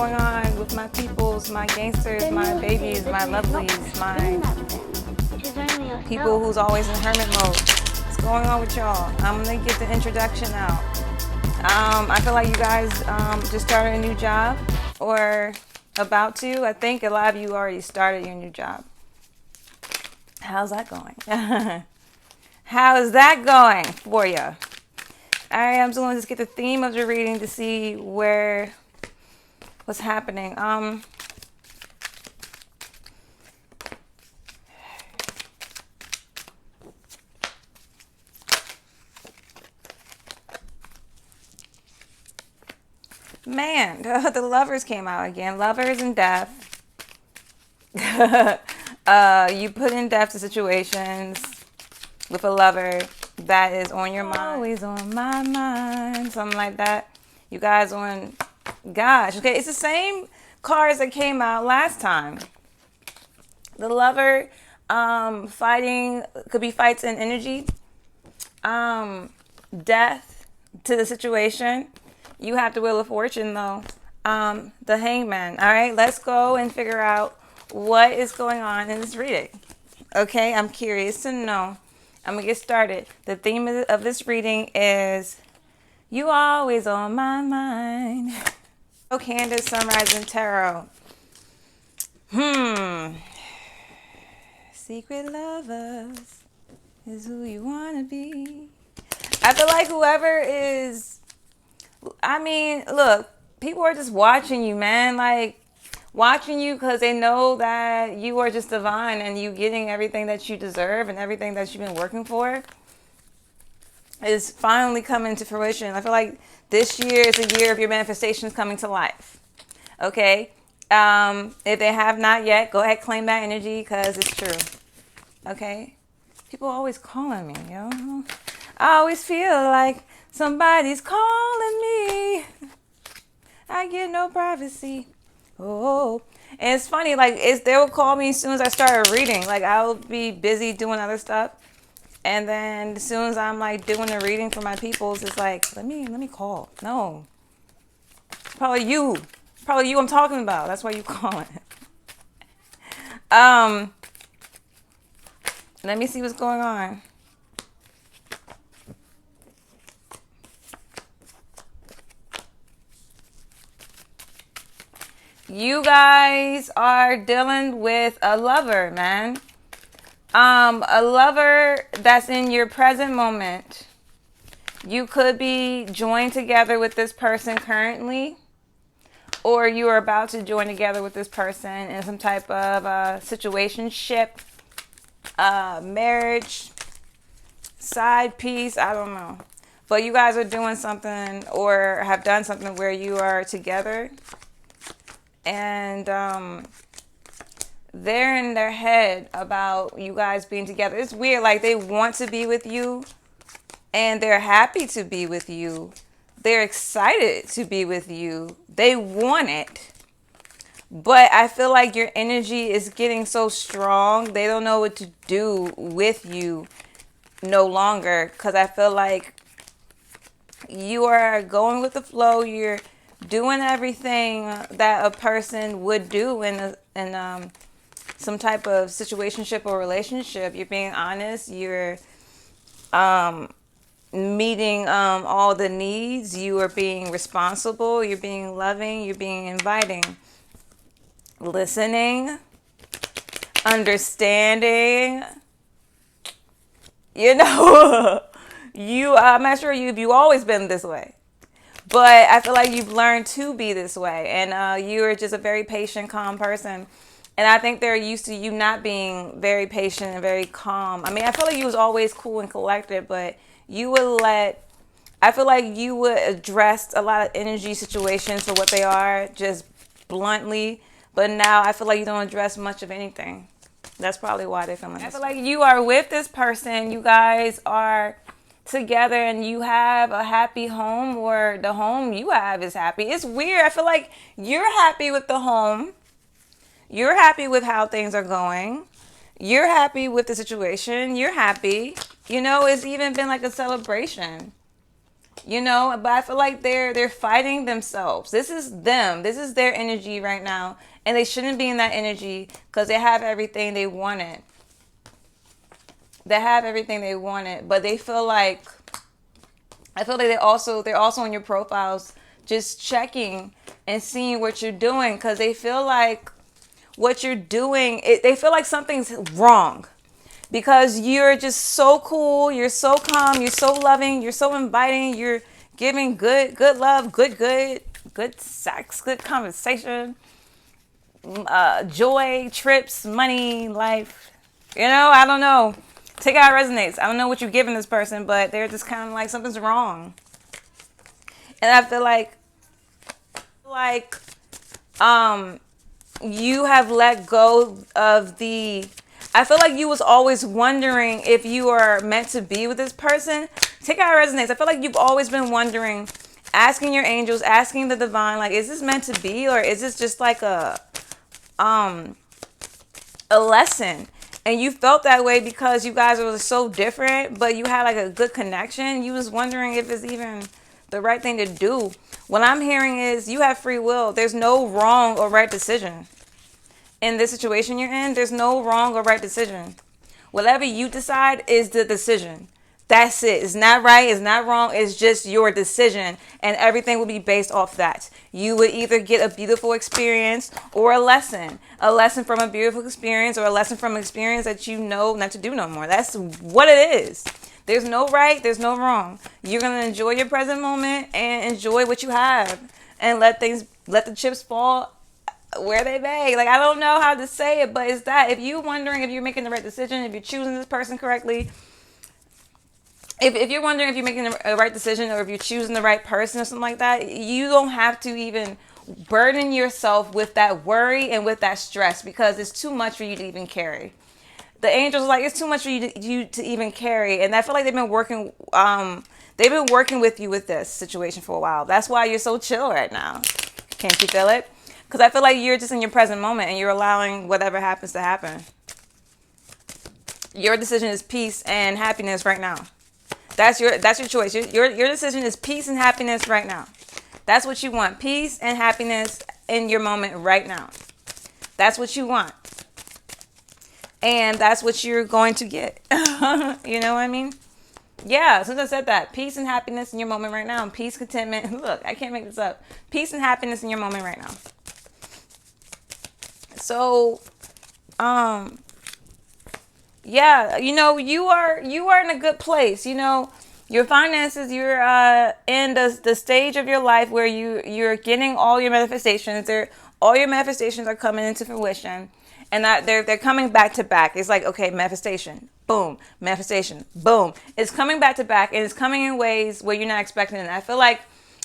going on with my peoples, my gangsters, my babies, my lovelies, my people who's always in hermit mode? What's going on with y'all? I'm gonna get the introduction out. I feel like you guys just started a new job or about to. I think a lot of you already started your new job. How's that going? How is that going for you? All right, I'm just going to just get the theme of the reading to see what's happening. Man, the lovers came out again. Lovers and death. You put in death to situations with a lover that is on your mind. Always on my mind. Something like that. You guys on... Gosh, okay, it's the same cards that came out last time. The lover fighting, could be fights in energy. Death to the situation. You have the Wheel of Fortune, though. The Hangman. All right, let's go and figure out what is going on in this reading. Okay, I'm curious to know. I'm going to get started. The theme of this reading is You Always on My Mind. Oh, Candace, Sunrise, and Tarot. Secret lovers is who you want to be. I feel like whoever is... I mean, look, people are just watching you, man. Like, watching you because they know that you are just divine and you getting everything that you deserve and everything that you've been working for is finally coming to fruition. I feel like this year is a year of your manifestations coming to life. Okay? If they have not yet, go ahead, claim that energy because it's true. Okay? People are always calling me, yo. I always feel like somebody's calling me. I get no privacy. Oh, and it's funny, like they will call me as soon as I started reading. Like I'll be busy doing other stuff, and then as soon as I'm like doing the reading for my peoples, it's like let me call. No, probably you I'm talking about. That's why you calling. Let me see what's going on. You guys are dealing with a lover, man. A lover that's in your present moment. You could be joined together with this person currently, or you are about to join together with this person in some type of situationship, marriage, side piece, I don't know. But you guys are doing something or have done something where you are together. And they're in their head about you guys being together. It's weird. Like they want to be with you and they're happy to be with you. They're excited to be with you. They want it. But I feel like your energy is getting so strong. They don't know what to do with you no longer. Because I feel like you are going with the flow. You're doing everything that a person would do in some type of situationship or relationship. You're being honest. You're meeting all the needs. You are being responsible. You're being loving. You're being inviting. Listening. Understanding. You know, I'm not sure if you've always been this way. But I feel like you've learned to be this way. And you're just a very patient, calm person. And I think they're used to you not being very patient and very calm. I mean, I feel like you was always cool and collected, but I feel like you would address a lot of energy situations for what they are, just bluntly. But now I feel like you don't address much of anything. That's probably why they're feeling this. I feel like you are with this person. You guys are together and you have a happy home, or the home you have is happy. It's weird. I feel like you're happy with the home. You're happy with how things are going. You're happy with the situation. You're happy. You know, it's even been like a celebration. you know. But I feel like they're fighting themselves. This is them. This is their energy right now, and they shouldn't be in that energy because they have everything they wanted. They have everything they wanted, but they feel like, I feel like they're also on your profiles, just checking and seeing what you're doing, because they feel like what you're doing, they feel like something's wrong, because you're just so cool, you're so calm, you're so loving, you're so inviting, you're giving good love, good sex, good conversation, joy, trips, money, life. You know, I don't know. Take it how it resonates. I don't know what you're giving this person, but they're just kind of like something's wrong. And I feel like you have let go of the, I feel like you was always wondering if you are meant to be with this person. Take it how it resonates. I feel like you've always been wondering, asking your angels, asking the divine, like, is this meant to be, or is this just like a lesson? And you felt that way because you guys were so different, but you had like a good connection. You was wondering if it's even the right thing to do. What I'm hearing is you have free will. There's no wrong or right decision. In this situation you're in, there's no wrong or right decision. Whatever you decide is the decision. That's it. It's not right. It's not wrong. It's just your decision. And everything will be based off that. You would either get a beautiful experience or a lesson. A lesson from a beautiful experience, or a lesson from an experience that you know not to do no more. That's what it is. There's no right. There's no wrong. You're going to enjoy your present moment and enjoy what you have. And let the chips fall where they may. Like, I don't know how to say it, but it's that. If you're wondering if you're making the right decision, if you're choosing this person correctly, if you're wondering if you're making the right decision, or if you're choosing the right person or something like that, you don't have to even burden yourself with that worry and with that stress, because it's too much for you to even carry. The angels are like, it's too much for you to even carry. And I feel like they've been working with you with this situation for a while. That's why you're so chill right now. Can't you feel it? Because I feel like you're just in your present moment and you're allowing whatever happens to happen. Your decision is peace and happiness right now. That's your choice. Your decision is peace and happiness right now. That's what you want. Peace and happiness in your moment right now. That's what you want. And that's what you're going to get. You know what I mean? Yeah, since I said that. Peace and happiness in your moment right now. Peace, contentment. Look, I can't make this up. Peace and happiness in your moment right now. So, yeah, you know, you are in a good place. You know, your finances, you're in the stage of your life where you're getting all your manifestations. All your manifestations are coming into fruition, and that they're coming back to back. It's like, okay, manifestation, boom, manifestation, boom. It's coming back to back, and it's coming in ways where you're not expecting it. I feel like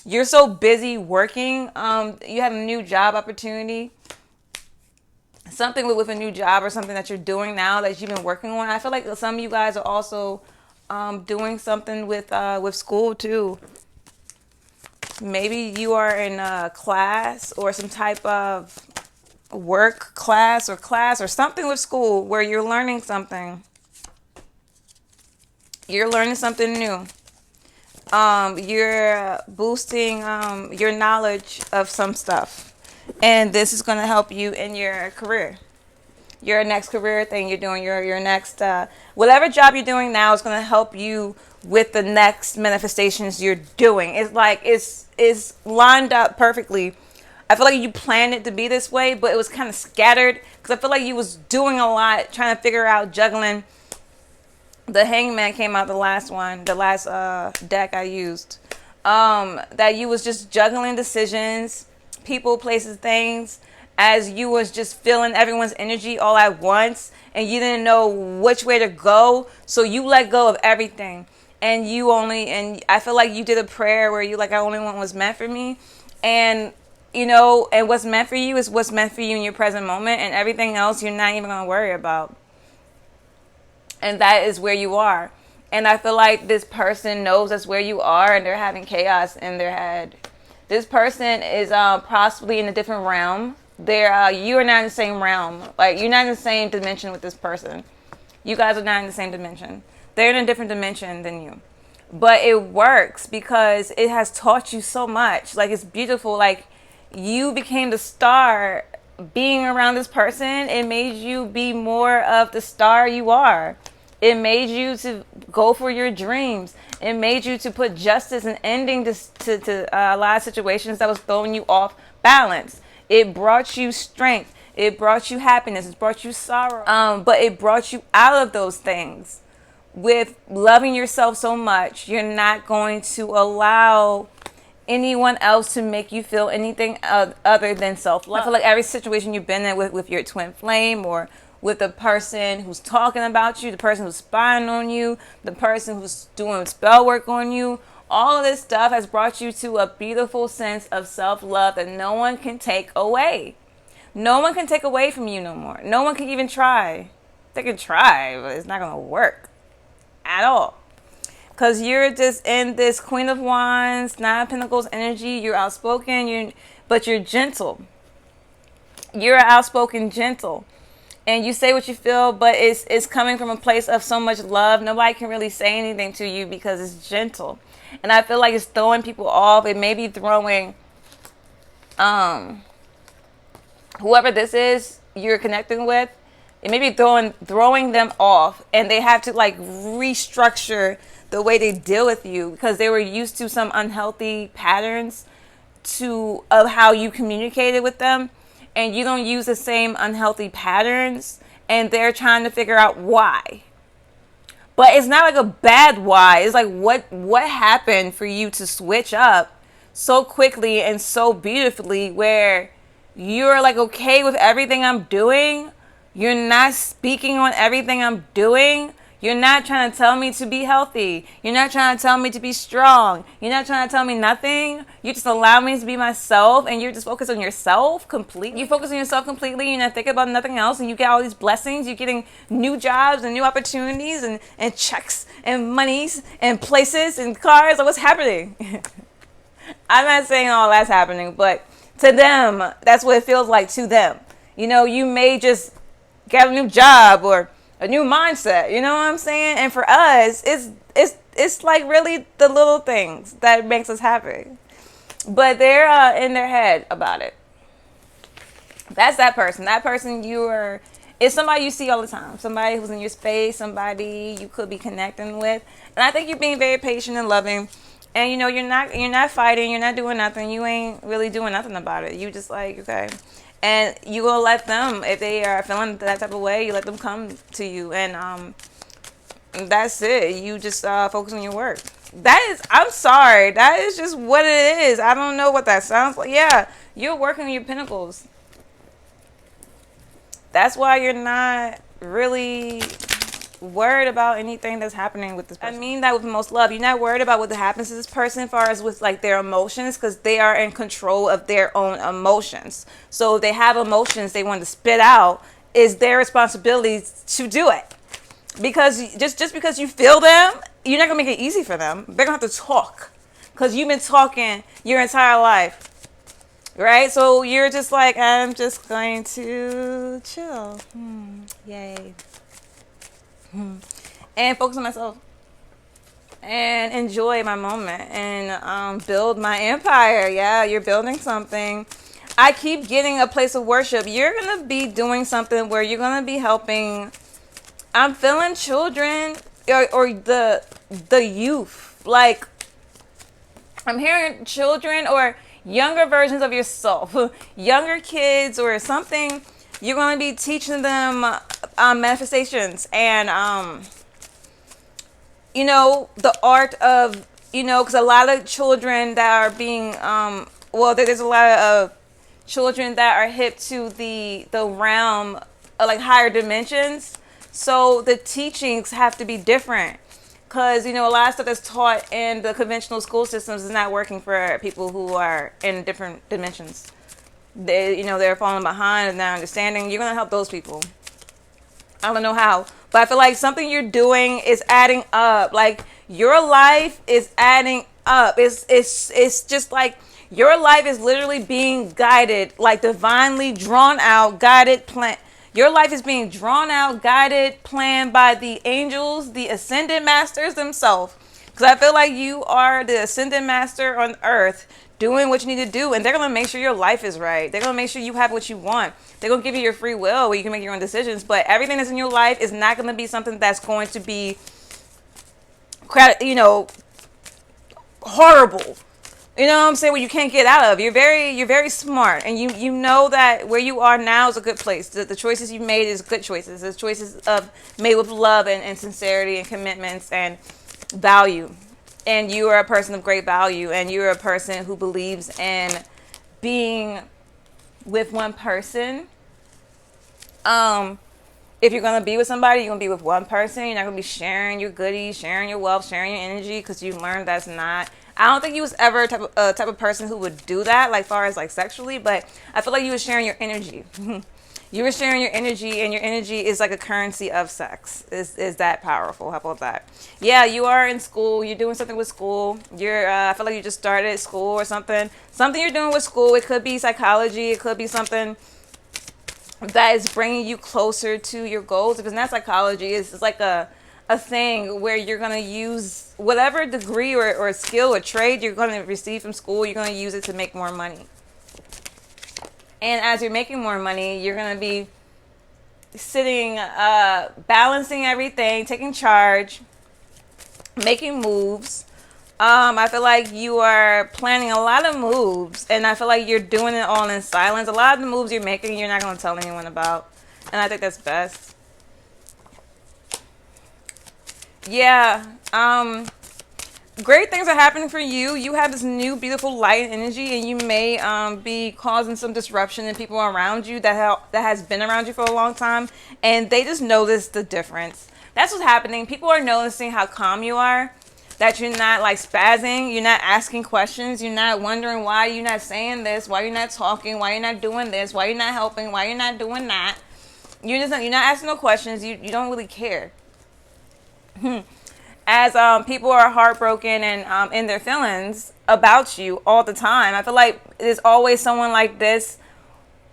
you're so busy working. You have a new job opportunity. Something with a new job, or something that you're doing now that you've been working on. I feel like some of you guys are also doing something with school too. Maybe you are in a class or some type of work class or something with school where you're learning something. You're learning something new. You're boosting your knowledge of some stuff. And this is going to help you in your career. Your next career thing you're doing, your next, whatever job you're doing now is going to help you with the next manifestations you're doing. It's like, it's lined up perfectly. I feel like you planned it to be this way, but it was kind of scattered, because I feel like you was doing a lot, trying to figure out, juggling. The Hangman came out, the last deck I used. That you was just juggling decisions, people, places, things, as you was just feeling everyone's energy all at once, and you didn't know which way to go, so you let go of everything, and I feel like you did a prayer where you like, I only want what's meant for me, and you know, and what's meant for you is what's meant for you in your present moment, and everything else you're not even going to worry about, and that is where you are. And I feel like this person knows that's where you are, and they're having chaos in their head. This person is possibly in a different realm. You are not in the same realm. Like, you're not in the same dimension with this person. You guys are not in the same dimension. They're in a different dimension than you. but it works because it has taught you so much. Like, it's beautiful. Like, you became the star being around this person. It made you be more of the star you are. It made you to go for your dreams. It made you to put justice and ending to a lot of situations that was throwing you off balance. It brought you strength. It brought you happiness. It brought you sorrow. But it brought you out of those things with loving yourself so much. You're not going to allow anyone else to make you feel anything other than self-love. I feel like every situation you've been in with your twin flame, or with the person who's talking about you, the person who's spying on you, the person who's doing spell work on you, all of this stuff has brought you to a beautiful sense of self-love that no one can take away. No one can take away from you no more. No one can even try. They can try, but it's not going to work at all. Because you're just in this Queen of Wands, Nine of Pentacles energy. You're outspoken, but you're gentle. You're outspoken, gentle. And you say what you feel, but it's coming from a place of so much love. Nobody can really say anything to you because it's gentle. And I feel like it's throwing people off. It may be throwing whoever this is you're connecting with. It may be throwing them off, and they have to like restructure the way they deal with you because they were used to some unhealthy patterns of how you communicated with them, and you don't use the same unhealthy patterns, and they're trying to figure out why. But it's not like a bad why. It's like what happened for you to switch up so quickly and so beautifully where you're like okay with everything I'm doing. You're not speaking on everything I'm doing. You're not trying to tell me to be healthy. You're not trying to tell me to be strong. You're not trying to tell me nothing. You just allow me to be myself, and you're just focused on yourself completely. You focus on yourself completely. You're not thinking about nothing else, and you get all these blessings. You're getting new jobs and new opportunities and checks and monies and places and cars. Like, what's happening? I'm not saying all that's happening, but to them, that's what it feels like to them. You know, you may just get a new job or a new mindset, you know what I'm saying? And for us, it's like really the little things that makes us happy. But they're in their head about it. That's that person. That person it's somebody you see all the time. Somebody who's in your space, somebody you could be connecting with. And I think you're being very patient and loving. And you know, you're not fighting, you're not doing nothing. You ain't really doing nothing about it. You just like, okay. And you will let them, if they are feeling that type of way, you let them come to you. And that's it. You just focus on your work. I'm sorry. That is just what it is. I don't know what that sounds like. Yeah, you're working on your pinnacles. That's why you're not really worried about anything that's happening with this person. I mean that with the most love. You're not worried about what happens to this person as far as with like their emotions, because they are in control of their own emotions. So if they have emotions they want to spit out, it's their responsibility to do it. Because just because you feel them, you're not gonna make it easy for them. They're gonna have to talk, because you've been talking your entire life, right? So you're just like, I'm just going to chill. Yay. And focus on myself and enjoy my moment and build my empire. Yeah, you're building something. I keep getting a place of worship. You're gonna be doing something where you're gonna be helping. I'm feeling children or the youth. Like, I'm hearing children or younger versions of yourself, younger kids or something. You're going to be teaching them manifestations and, you know, the art of, you know, because a lot of children that are being, there's a lot of children that are hip to the realm of like higher dimensions. So the teachings have to be different because, you know, a lot of stuff that's taught in the conventional school systems is not working for people who are in different dimensions. They're falling behind and not understanding. You're going to help those people. I don't know how, but I feel like something you're doing is adding up. Like, your life is adding up. It's just like your life is literally being guided, like divinely drawn out, guided plan. Your life is being drawn out, guided, planned by the angels, the ascended masters themselves. Because I feel like you are the ascendant master on earth doing what you need to do. And they're going to make sure your life is right. They're going to make sure you have what you want. They're going to give you your free will where you can make your own decisions. But everything that's in your life is not going to be something that's going to be, horrible. You know what I'm saying? What you can't get out of. You're very smart, and you know that where you are now is a good place. The choices you made is good choices. It's choices of made with love and sincerity and commitments and value. And you are a person of great value, and you're a person who believes in being with one person. If you're gonna be with somebody, you're gonna be with one person. You're not gonna be sharing your goodies, sharing your wealth, sharing your energy, because you learned that's not. I don't think you was ever a type of person who would do that, like far as like sexually, but I feel like you were sharing your energy. You were sharing your energy, and your energy is like a currency of sex. Is that powerful? How about that? Yeah, you are in school. You're doing something with school. I feel like you just started school or something. Something you're doing with school. It could be psychology. It could be something that is bringing you closer to your goals. If it's not psychology, it's like a thing where you're going to use whatever degree or skill or trade you're going to receive from school, you're going to use it to make more money. And as you're making more money, you're going to be sitting, balancing everything, taking charge, making moves. I feel like you are planning a lot of moves, and I feel like you're doing it all in silence. A lot of the moves you're making, you're not going to tell anyone about, and I think that's best. Yeah, great things are happening for you. You have this new beautiful light and energy, and you may be causing some disruption in people around you that has been around you for a long time, and they just notice the difference. That's what's happening. People are noticing how calm you are, that you're not like spazzing, you're not asking questions, you're not wondering why you're not saying this, why you're not talking, why you're not doing this, why you're not helping, why you're not doing that. You're not asking no questions. You don't really care. As people are heartbroken and in their feelings about you all the time, I feel like there's always someone like this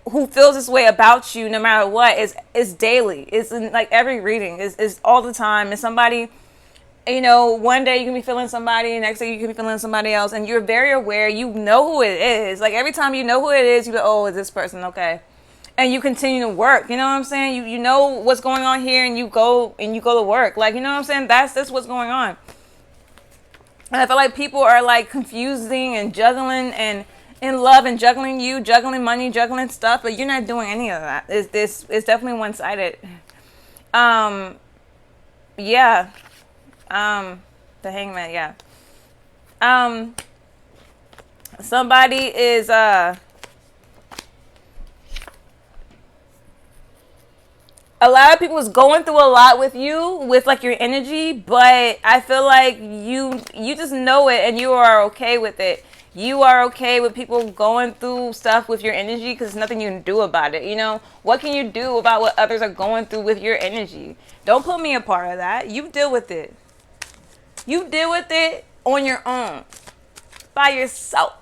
who feels this way about you no matter what. It's daily. It's in like every reading. It's all the time. It's somebody, one day you can be feeling somebody, the next day you can be feeling somebody else, and you're very aware. You know who it is. Like every time you know who it is, you go, oh, is this person okay? And you continue to work. You know what I'm saying? You know what's going on here, and you go to work. Like, you know what I'm saying? That's what's going on. And I feel like people are like confusing and juggling and in love and juggling you, juggling money, juggling stuff, but you're not doing any of that. It's definitely one-sided. Yeah. The Hangman, yeah. Somebody is a lot of people is going through a lot with you, with like your energy, but I feel like you just know it, and you are okay with it. You are okay with people going through stuff with your energy because there's nothing you can do about it. What can you do about what others are going through with your energy? Don't put me a part of that. You deal with it. You deal with it on your own, by yourself,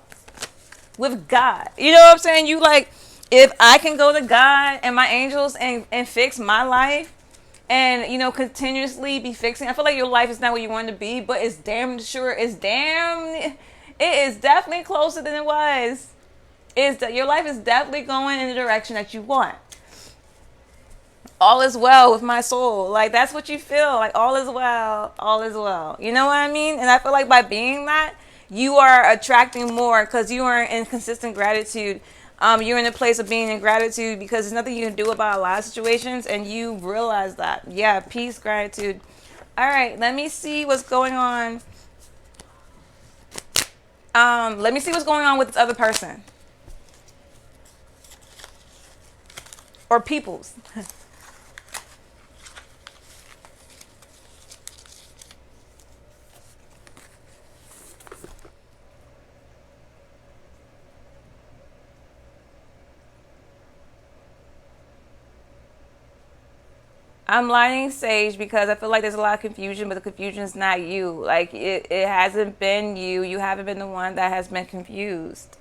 with God. You know what I'm saying? You like, if I can go to God and my angels and fix my life and, continuously be fixing, I feel like your life is not where you want to be, but it's damn sure, it is definitely closer than it was. Your life is definitely going in the direction that you want. All is well with my soul. Like, that's what you feel. Like, all is well. All is well. You know what I mean? And I feel like by being that, you are attracting more because you are in consistent gratitude. You're in a place of being in gratitude because there's nothing you can do about a lot of situations, and you realize that. Yeah, peace, gratitude. All right, let me see what's going on. Let me see what's going on with this other person. Or peoples. I'm lighting sage because I feel like there's a lot of confusion, but the confusion is not you. Like, it hasn't been you. You haven't been the one that has been confused.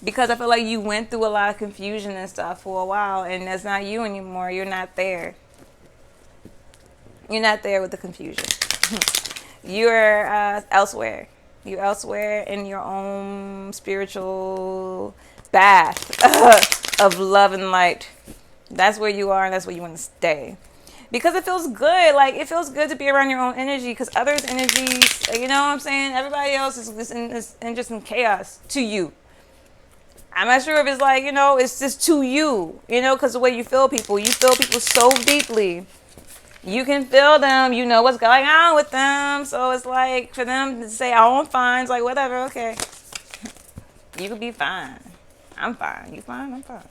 Because I feel like you went through a lot of confusion and stuff for a while, and that's not you anymore. You're not there. You're not there with the confusion. You're elsewhere. You're elsewhere in your own spiritual bath of love and light. That's where you are, and that's where you want to stay. Because it feels good. Like, it feels good to be around your own energy. Because others' energies, you know what I'm saying? Everybody else is just in chaos to you. I'm not sure if it's like, it's just to you, because the way you feel people so deeply. You can feel them, you know what's going on with them. So it's like for them to say, oh, I'm fine. It's like, whatever, okay. You can be fine. I'm fine. You fine? I'm fine.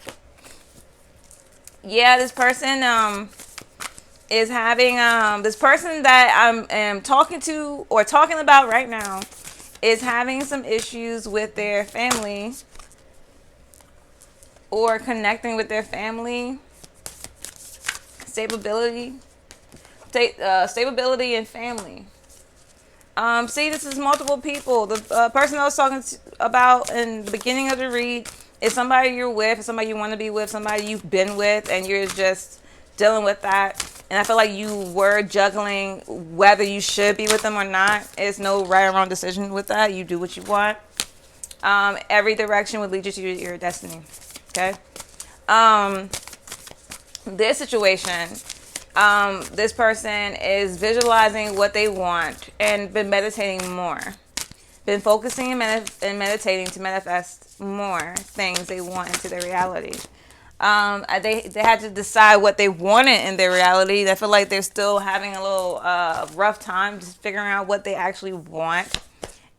Yeah, this person is having, this person that I am talking to or talking about right now is having some issues with their family or connecting with their family. Stability and family. See, this is multiple people. The person I was talking about in the beginning of the read is somebody you're with, somebody you want to be with, somebody you've been with, and you're just dealing with that. And I feel like you were juggling whether you should be with them or not. It's no right or wrong decision with that. You do what you want. Every direction would lead you to your destiny. Okay? This situation, this person is visualizing what they want and been meditating more. Been focusing and meditating to manifest more things they want into their reality. They had to decide what they wanted in their reality. I feel like they're still having a little rough time just figuring out what they actually want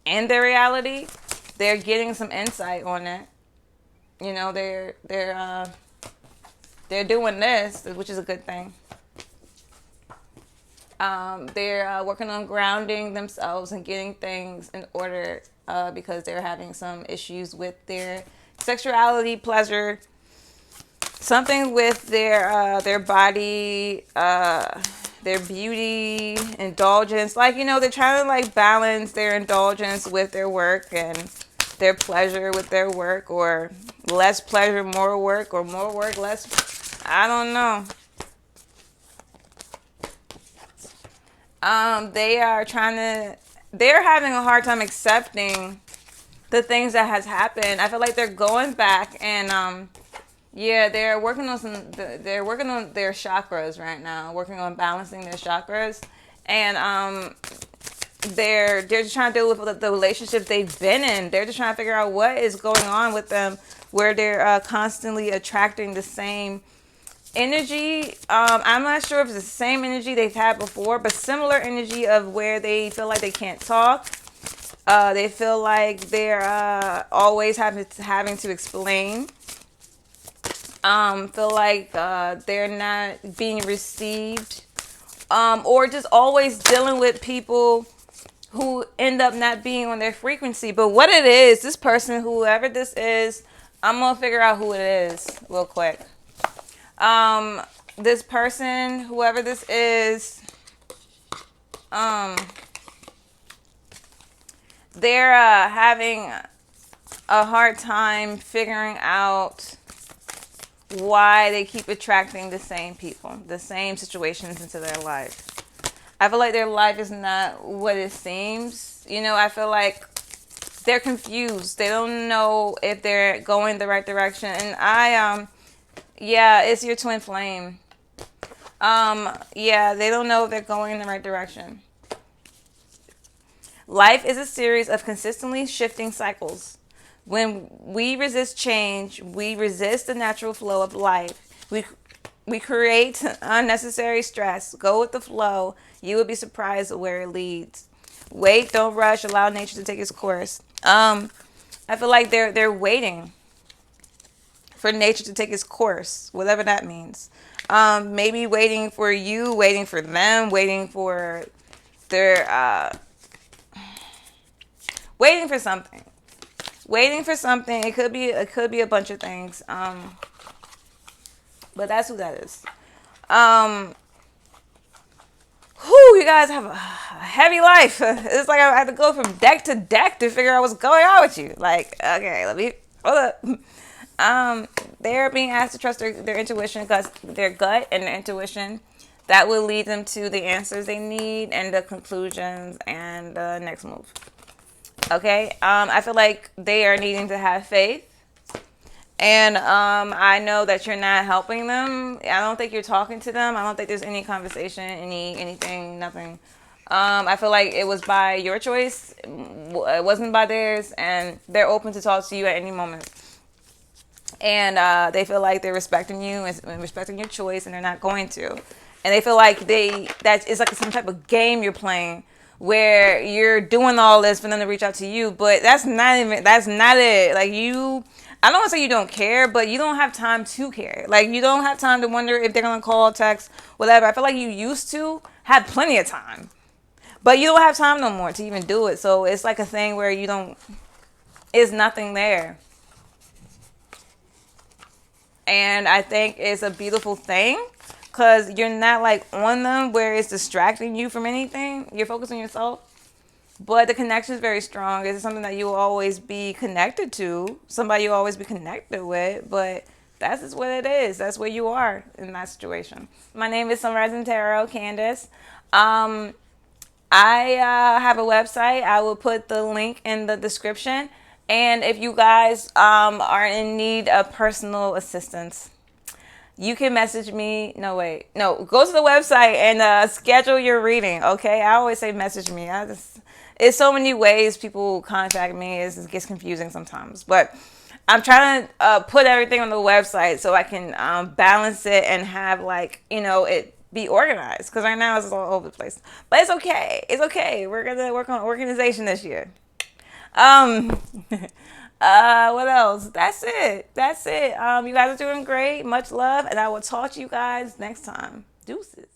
in their reality. They're getting some insight on it. They're doing this, which is a good thing. They're working on grounding themselves and getting things in order because they're having some issues with their sexuality, pleasure, something with their body, their beauty, indulgence. Like, they're trying to like balance their indulgence with their work and their pleasure with their work, or less pleasure, more work, or more work, less. I don't know. They're having a hard time accepting the things that has happened. I feel like they're going back and, they're working on they're working on their chakras right now, working on balancing their chakras. And, they're just trying to deal with the relationships they've been in. They're just trying to figure out what is going on with them, where they're constantly attracting the same energy. I'm not sure if it's the same energy they've had before, but similar energy of where they feel like they can't talk. They feel like they're always having to explain. Feel like they're not being received, or just always dealing with people who end up not being on their frequency. But what it is, this person, whoever this is, I'm gonna figure out who it is real quick. This person, whoever this is, they're having a hard time figuring out why they keep attracting the same people, the same situations into their life. I feel like their life is not what it seems. I feel like they're confused. They don't know if they're going the right direction. And it's your twin flame. They don't know if they're going in the right direction. Life is a series of consistently shifting cycles. When we resist change, we resist the natural flow of life. We create unnecessary stress. Go with the flow. You will be surprised at where it leads. Wait, don't rush. Allow nature to take its course. I feel like they're waiting for nature to take its course, whatever that means. Maybe waiting for you, waiting for them, waiting for their waiting for something. Waiting for something. It could be a bunch of things. But that's who that is. You guys have a heavy life. It's like I have to go from deck to deck to figure out what's going on with you. Like, okay, let me hold up. They're being asked to trust their intuition, because their gut and their intuition. that will lead them to the answers they need and the conclusions and the next move. Okay, I feel like they are needing to have faith. And I know that you're not helping them. I don't think you're talking to them. I don't think there's any conversation, anything, nothing. I feel like it was by your choice. It wasn't by theirs, and they're open to talk to you at any moment. And they feel like they're respecting you and respecting your choice, and they're not going to. And they feel like that is like some type of game you're playing where you're doing all this for them to reach out to you, but that's not it. Like, I don't want to say you don't care, but you don't have time to care. Like, you don't have time to wonder if they're gonna call, text, whatever. I feel like you used to have plenty of time, but you don't have time no more to even do it. So it's like a thing where it's nothing there. And I think it's a beautiful thing because you're not like on them where it's distracting you from anything. You're focused on yourself. But the connection is very strong. It's something that you will always be connected to. Somebody you'll always be connected with. But that's just what it is. That's where you are in that situation. My name is Sunrise and Tarot, Candace. I have a website. I will put the link in the description. And if you guys are in need of personal assistance, you can message me. No, go to the website and schedule your reading, okay? I always say message me. It's so many ways people contact me. It gets confusing sometimes. But I'm trying to put everything on the website so I can balance it and have, like, it be organized. Because right now it's all over the place. But it's okay. It's okay. We're going to work on organization this year. What else? That's it. You guys are doing great. Much love. And I will talk to you guys next time. Deuces.